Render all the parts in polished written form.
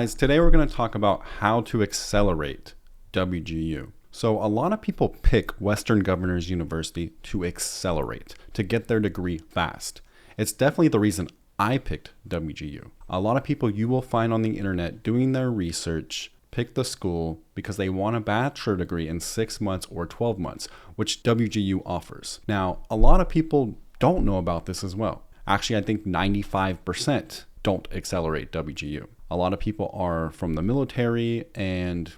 Guys, today we're going to talk about how to accelerate WGU. So a lot of people pick Western Governors University to accelerate, to get their degree fast. It's definitely the reason I picked WGU. A lot of people you will find on the internet doing their research pick the school because they want a bachelor degree in 6 months or 12 months, which WGU offers. Now, a lot of people don't know about this as well. Actually, I think 95% don't accelerate WGU. A lot of people are from the military and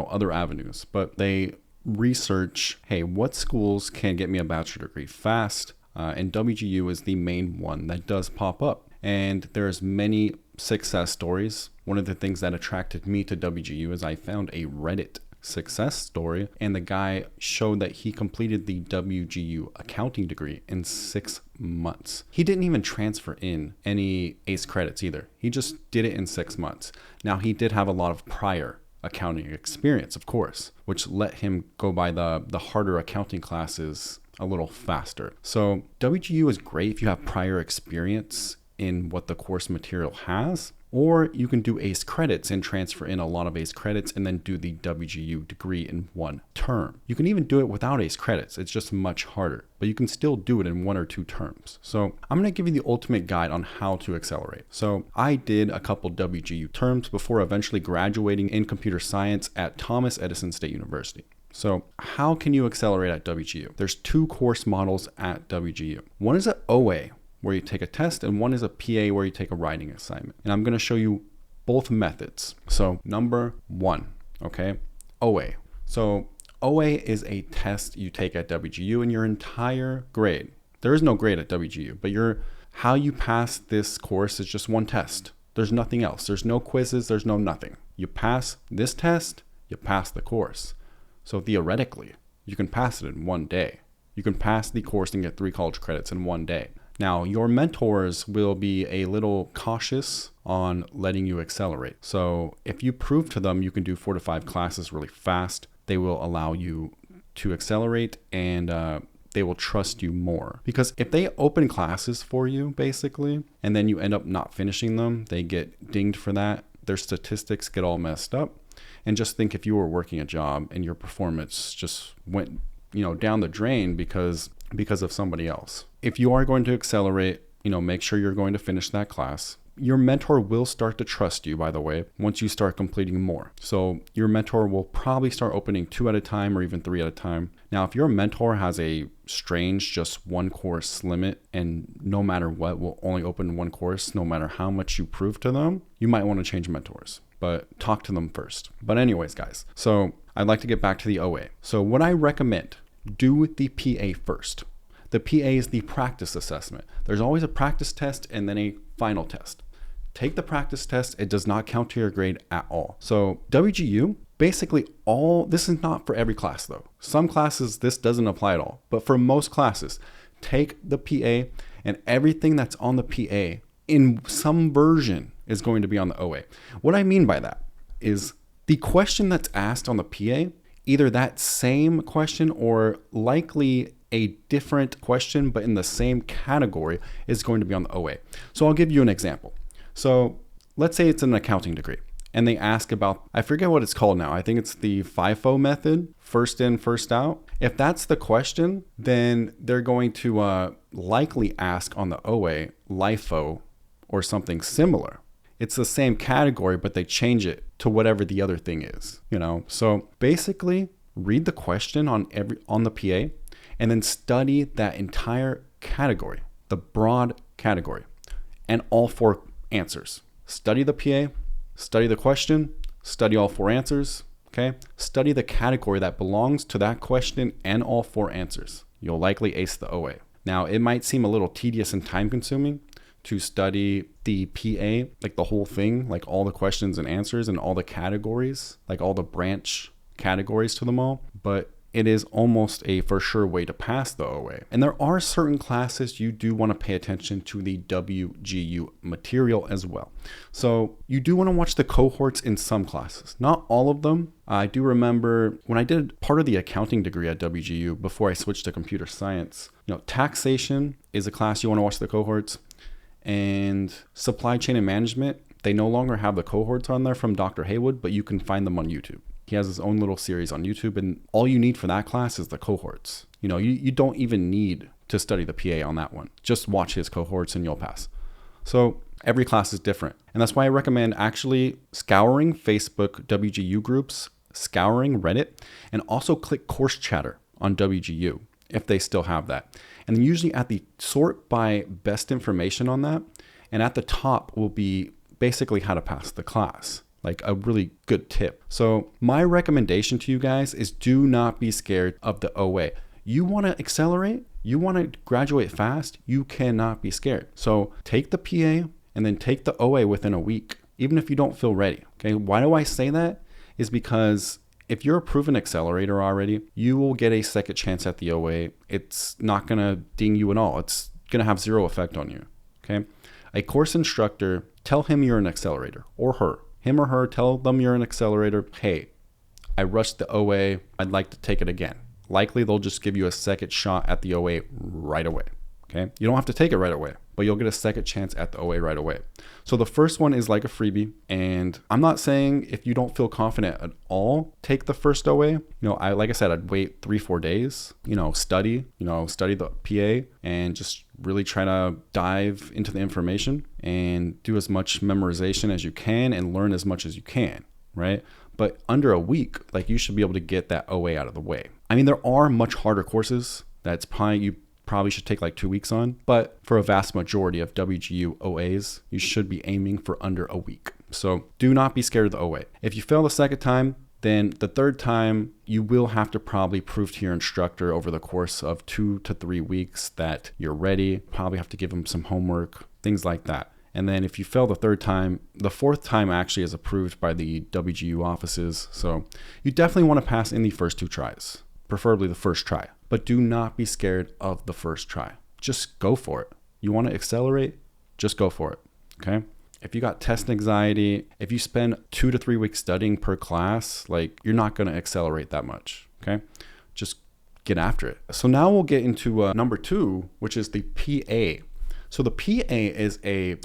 other avenues, but they research, hey, what schools can get me a bachelor degree fast? And WGU is the main one that does pop up. And there's many success stories. One of the things that attracted me to WGU is I found a Reddit success story, and the guy showed that he completed the WGU accounting degree in 6 months. He didn't even transfer in any ACE credits either. He just did it in 6 months. Now, he did have a lot of prior accounting experience, of course, which let him go by the harder accounting classes a little faster. So WGU is great if you have prior experience in what the course material has, or you can do ACE credits and transfer in a lot of ACE credits and then do the WGU degree in one term. You can even do it without ACE credits. It's just much harder, but you can still do it in 1 or 2 terms. So I'm going to give you the ultimate guide on how to accelerate. So I did a couple WGU terms before eventually graduating in computer science at Thomas Edison State University. So how can you accelerate at WGU? There's 2 course models at WGU. One is an OA, where you take a test, and one is a PA where you take a writing assignment. And I'm going to show you both methods. So number 1, okay, OA. So OA is a test you take at WGU in your entire grade. There is no grade at WGU, but how you pass this course is just one test. There's nothing else. There's no quizzes. There's no nothing. You pass this test, you pass the course. So theoretically, you can pass it in 1 day. You can pass the course and get 3 college credits in 1 day. Now, your mentors will be a little cautious on letting you accelerate. So if you prove to them you can do 4 to 5 classes really fast, they will allow you to accelerate, and they will trust you more. Because if they open classes for you, basically, and then you end up not finishing them, they get dinged for that. Their statistics get all messed up. And just think if you were working a job and your performance just went down the drain because of somebody else. If you are going to accelerate, make sure you're going to finish that class. Your mentor will start to trust you, by the way, once you start completing more. So your mentor will probably start opening 2 at a time or even 3 at a time. Now, if your mentor has a strange just 1 course limit and no matter what will only open 1 course, no matter how much you prove to them, you might want to change mentors, but talk to them first. But anyways, guys, so I'd like to get back to the OA. So what I recommend, do the PA first. The PA is the practice assessment. There's always a practice test and then a final test. Take the practice test. It does not count to your grade at all. So WGU, basically this is not for every class though. Some classes, this doesn't apply at all. But for most classes, take the PA, and everything that's on the PA in some version is going to be on the OA. What I mean by that is the question that's asked on the PA, either that same question or likely a different question, but in the same category, is going to be on the OA. So I'll give you an example. So let's say it's an accounting degree and they ask about, I forget what it's called now. I think it's the FIFO method, first in, first out. If that's the question, then they're going to likely ask on the OA, LIFO or something similar. It's the same category, but they change it to whatever the other thing is, So basically read the question on the PA and then study that entire category, the broad category, and all 4 answers. Study the PA, study the question, study all 4 answers, okay? Study the category that belongs to that question and all 4 answers. You'll likely ace the OA. Now, it might seem a little tedious and time consuming to study the PA, like the whole thing, like all the questions and answers and all the categories, like all the branch categories to them all, but it is almost a for sure way to pass the OA. And there are certain classes you do want to pay attention to the WGU material as well. So you do want to watch the cohorts in some classes, not all of them. I do remember when I did part of the accounting degree at WGU before I switched to computer science, taxation is a class you want to watch the cohorts, and supply chain and management They no longer have the cohorts on there from Dr. Haywood, but you can find them on YouTube. He has his own little series on YouTube, and all you need for that class is the cohorts. You don't even need to study the PA on that one. Just watch his cohorts and you'll pass. So every class is different. And that's why I recommend actually scouring Facebook WGU groups, scouring Reddit, and also click Course Chatter on WGU if they still have that. And then usually at the sort by best information on that, and at the top will be basically how to pass the class. Like a really good tip. So my recommendation to you guys is do not be scared of the OA. You want to accelerate, you want to graduate fast, you cannot be scared. So take the PA and then take the OA within a week, even if you don't feel ready. Okay, why do I say that? Is because if you're a proven accelerator already, you will get a second chance at the OA. It's not going to ding you at all. It's going to have zero effect on you. Okay, a course instructor, tell him you're an accelerator, or her. Him or her, tell them you're an accelerator. Hey, I rushed the OA. I'd like to take it again. Likely they'll just give you a second shot at the OA right away. Okay, you don't have to take it right away, but you'll get a second chance at the OA right away. So the first one is like a freebie, and I'm not saying if you don't feel confident at all, take the first OA. Like I said, I'd wait 3-4 days. Study the PA and just really try to dive into the information and do as much memorization as you can and learn as much as you can, right? But under a week, you should be able to get that OA out of the way. I mean, there are much harder courses that's you probably should take 2 weeks on, but for a vast majority of WGU OAs, you should be aiming for under a week. So do not be scared of the OA. If you fail the second time, then the third time you will have to probably prove to your instructor over the course of 2 to 3 weeks that you're ready. Probably have to give them some homework, things like that. And then if you fail the third time, the fourth time actually is approved by the WGU offices. So you definitely want to pass in the first 2 tries, preferably the first try. But do not be scared of the first try. Just go for it. You want to accelerate? Just go for it. Okay? If you got test anxiety, if you spend 2 to 3 weeks studying per class, you're not going to accelerate that much. Okay? Just get after it. So now we'll get into number 2, which is the PA. So the PA is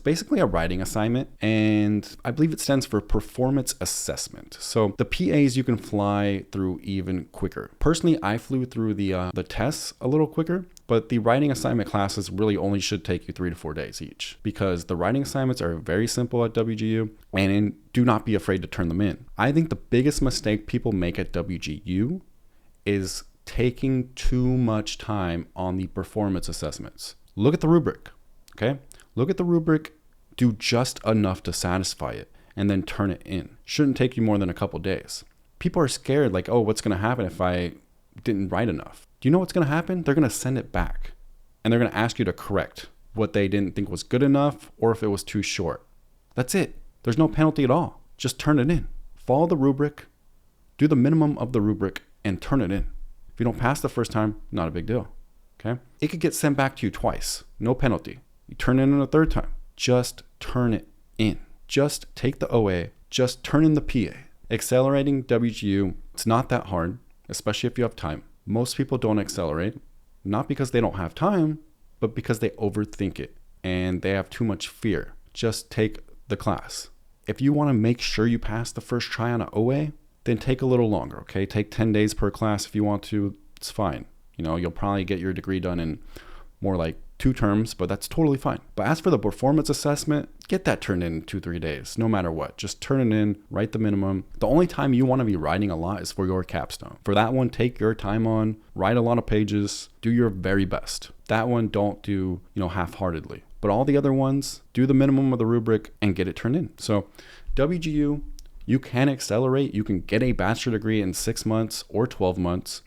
basically a writing assignment, and I believe it stands for performance assessment. So the PAs you can fly through even quicker. Personally, I flew through the tests a little quicker, but the writing assignment classes really only should take you 3 to 4 days each, because the writing assignments are very simple at WGU, and do not be afraid to turn them in. I think the biggest mistake people make at WGU is taking too much time on the performance assessments. Look at the rubric. Okay, look at the rubric, do just enough to satisfy it, and then turn it in. Shouldn't take you more than a couple days. People are scared, oh, what's going to happen if I didn't write enough? Do you know what's going to happen? They're going to send it back, and they're going to ask you to correct what they didn't think was good enough, or if it was too short. That's it. There's no penalty at all. Just turn it in. Follow the rubric, do the minimum of the rubric, and turn it in. If you don't pass the first time, not a big deal. Okay? It could get sent back to you twice. No penalty. You turn it in a third time. Just turn it in. Just take the OA. Just turn in the PA. Accelerating WGU, it's not that hard, especially if you have time. Most people don't accelerate, not because they don't have time, but because they overthink it and they have too much fear. Just take the class. If you want to make sure you pass the first try on an OA, then take a little longer, okay? Take 10 days per class if you want to. It's fine. You'll probably get your degree done in more like 2 terms, but that's totally fine. But as for the performance assessment, get that turned in 2-3 days, no matter what. Just turn it in, write the minimum. The only time you want to be writing a lot is for your capstone. For that one, take your time on, write a lot of pages, do your very best. That one, don't do, half-heartedly. But all the other ones, do the minimum of the rubric and get it turned in. So WGU, you can accelerate. You can get a bachelor degree in 6 months or 12 months.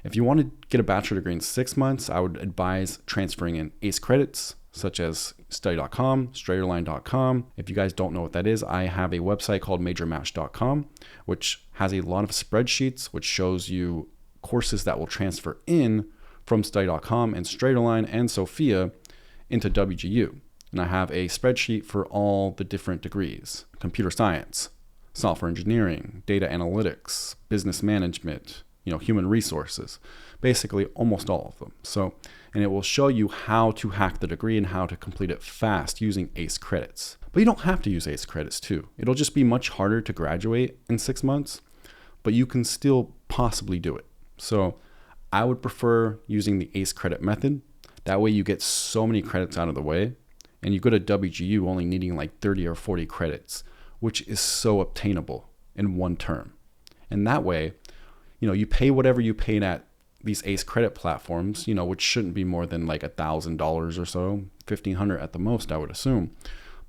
If you want to get a bachelor degree in 6 months, I would advise transferring in ACE credits, such as study.com, straighterline.com. If you guys don't know what that is, I have a website called majormatch.com, which has a lot of spreadsheets, which shows you courses that will transfer in from study.com and Straighterline and Sophia into WGU. And I have a spreadsheet for all the different degrees: computer science, software engineering, data analytics, business management, human resources, basically almost all of them. So, and it will show you how to hack the degree and how to complete it fast using ACE credits. But you don't have to use ACE credits too. It'll just be much harder to graduate in 6 months, but you can still possibly do it. So I would prefer using the ACE credit method. That way you get so many credits out of the way, and you go to WGU only needing like 30 or 40 credits, which is so obtainable in one term. And that way, you pay whatever you paid at these ACE credit platforms, which shouldn't be more than like $1,000 or so, $1,500 at the most, I would assume.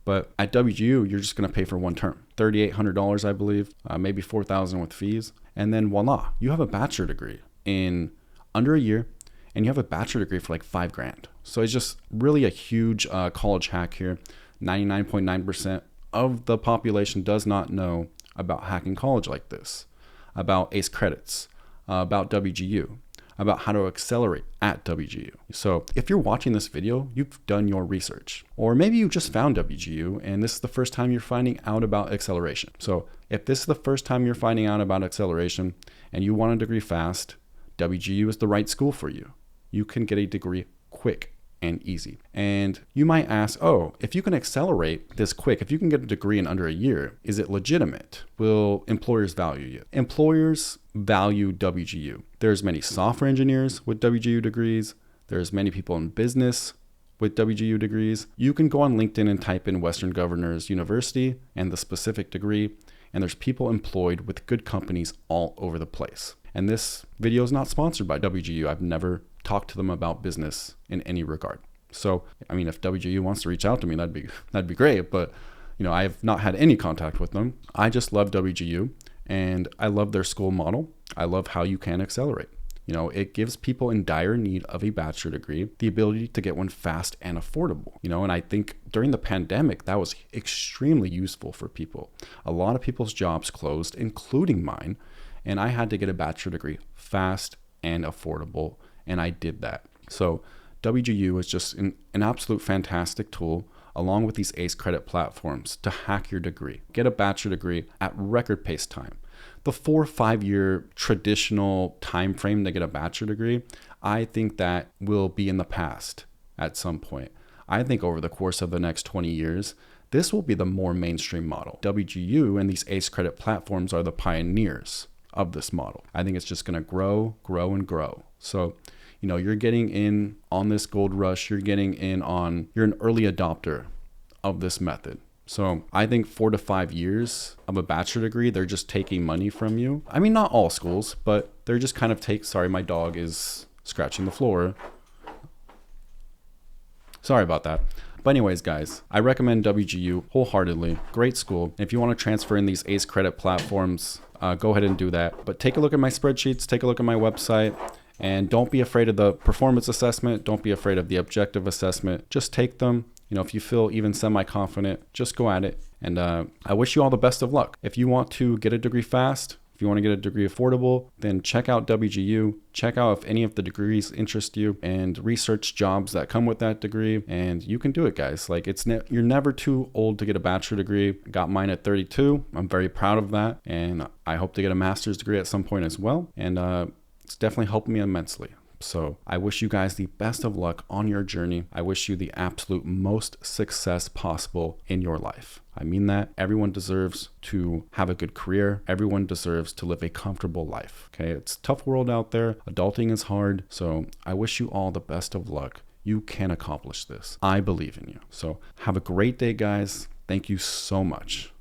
But at WGU, you're just going to pay for one term, $3,800, I believe, maybe $4,000 with fees. And then voila, you have a bachelor degree in under a year, and you have a bachelor degree for like $5,000. So it's just really a huge college hack here. 99.9% of the population does not know about hacking college like this, about ACE credits, about WGU, about how to accelerate at WGU. So if you're watching this video, you've done your research, or maybe you just found WGU and this is the first time you're finding out about acceleration. So if this is the first time you're finding out about acceleration and you want a degree fast, WGU is the right school for you. You can get a degree quick and easy. And you might ask, oh, if you can accelerate this quick, if you can get a degree in under a year, is it legitimate? Will employers value you? Employers value WGU. There's many software engineers with WGU degrees. There's many people in business with WGU degrees. You can go on LinkedIn and type in Western Governors University and the specific degree, and there's people employed with good companies all over the place. And this video is not sponsored by WGU. I've never talked to them about business in any regard. So, I mean, if WGU wants to reach out to me, that'd be great. But, I have not had any contact with them. I just love WGU and I love their school model. I love how you can accelerate. It gives people in dire need of a bachelor degree the ability to get one fast and affordable. And I think during the pandemic, that was extremely useful for people. A lot of people's jobs closed, including mine, and I had to get a bachelor degree fast and affordable, and I did that. So WGU is just an absolute fantastic tool, along with these ACE credit platforms, to hack your degree. Get a bachelor degree at record pace time. The 4 or 5 year traditional time frame to get a bachelor degree, I think that will be in the past at some point. I think over the course of the next 20 years, this will be the more mainstream model. WGU and these ACE credit platforms are the pioneers of this model. I think it's just going to grow, and grow. So, you're getting in on this gold rush. You're an early adopter of this method. So I think 4 to 5 years of a bachelor degree, they're just taking money from you. I mean, not all schools, but they're just kind of sorry, my dog is scratching the floor. Sorry about that. But anyways, guys, I recommend WGU wholeheartedly. Great school. If you want to transfer in these ACE credit platforms, go ahead and do that. But take a look at my spreadsheets, take a look at my website, and don't be afraid of the performance assessment. Don't be afraid of the objective assessment. Just take them. If you feel even semi-confident, just go at it. And I wish you all the best of luck. If you want to get a degree fast, if you want to get a degree affordable, then check out WGU. Check out if any of the degrees interest you and research jobs that come with that degree. And you can do it, guys. Like you're never too old to get a bachelor degree. Got mine at 32. I'm very proud of that. And I hope to get a master's degree at some point as well. And it's definitely helped me immensely. So I wish you guys the best of luck on your journey. I wish you the absolute most success possible in your life. I mean that. Everyone deserves to have a good career. Everyone deserves to live a comfortable life. Okay, it's a tough world out there. Adulting is hard. So I wish you all the best of luck. You can accomplish this. I believe in you. So have a great day, guys. Thank you so much.